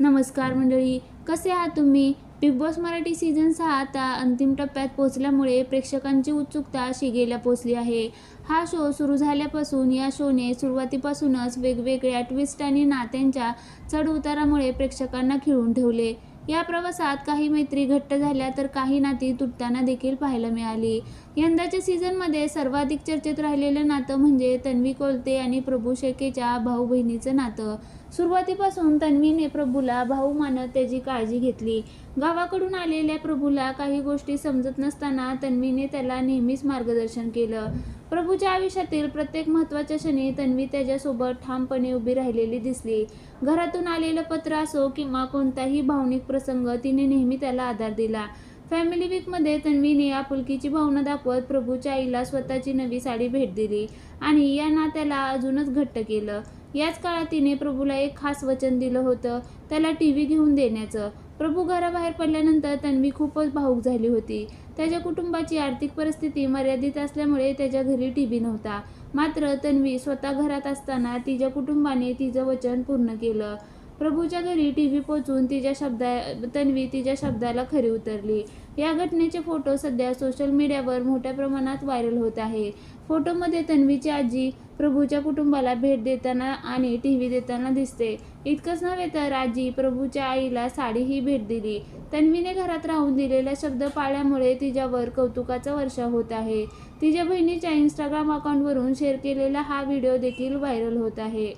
नमस्कार मंडळी, कसे आहात तुम्ही? बिग बॉस मराठी सीझन 6 आता अंतिम टप्प्यात पोहोचल्यामुळे प्रेक्षकांची उत्सुकता शिगेला पोहोचली आहे. हा शो सुरू झाल्यापासून या शोने सुरुवातीपासूनच वेगवेगळ्या ट्विस्ट आणि नात्यांच्या चढ-उतारामुळे प्रेक्षकांना खिळून ठेवले. या प्रवासात काही मैत्री घट्ट झाल्या तर काही नाती तुटताना देखील पाहायला मिळाली. यंदाच्या सीझनमध्ये सर्वाधिक चर्चेत राहिलेलं नातं म्हणजे तन्वी कोलते आणि प्रभू शेळकेच्या भाऊ-बहिणीचं नातं. सुरुवातीपासून तन्वीने प्रभूला भाऊ मानत त्याची काळजी घेतली. गावाकडून आलेल्या प्रभूला काही गोष्टी समजत नसताना तन्वीने त्याला नेहमीच मार्गदर्शन केलं. प्रभूच्या आयुष्यातील प्रत्येक महत्त्वाच्या क्षणी तन्वी त्याच्यासोबत ठामपणे उभी राहिलेली दिसली. घरातून आलेलं पत्र असो किंवा कोणताही भावनिक प्रसंग तिने नेहमी त्याला आधार दिला. फॅमिली वीकमध्ये तन्वीने आपुलकीची भावना दाखवत प्रभूच्या आईला स्वतःची नवी साडी भेट दिली आणि या नात्याला अजूनच घट्ट केलं. याच काळात तिने प्रभूला एक खास वचन दिलं होतं, त्याला टीव्ही घेऊन देण्याचं. प्रभू घराबाहेर पडल्यानंतर तन्वी खूपच भावूक झाली होती. त्याच्या कुटुंबाची आर्थिक परिस्थिती मर्यादित असल्यामुळे त्याच्या घरी टीव्ही नव्हता. मात्र तन्वी स्वतः घरात असताना तिच्या कुटुंबाने तिचं वचन पूर्ण केलं. प्रभूच्या घरी टीव्ही पोहोचून तन्वी तिच्या शब्दाला खरी उतरली. या घटनेचे फोटो सध्या सोशल मीडियावर मोठ्या प्रमाणात व्हायरल होत आहे. फोटोमध्ये तन्वीची आजी प्रभूच्या कुटुंबाला भेट देताना आणि टीव्ही देताना दिसते. इतकंच नव्हे तर आजी प्रभूच्या आईला साडीही भेट दिली. तन्वीने घरात राहून दिलेला शब्द पाळल्यामुळे तिच्यावर कौतुकाचा वर्षाव होत आहे. तिच्या बहिणीच्या इंस्टाग्राम अकाउंटवरून शेअर केलेला हा व्हिडिओ देखील व्हायरल होत आहे.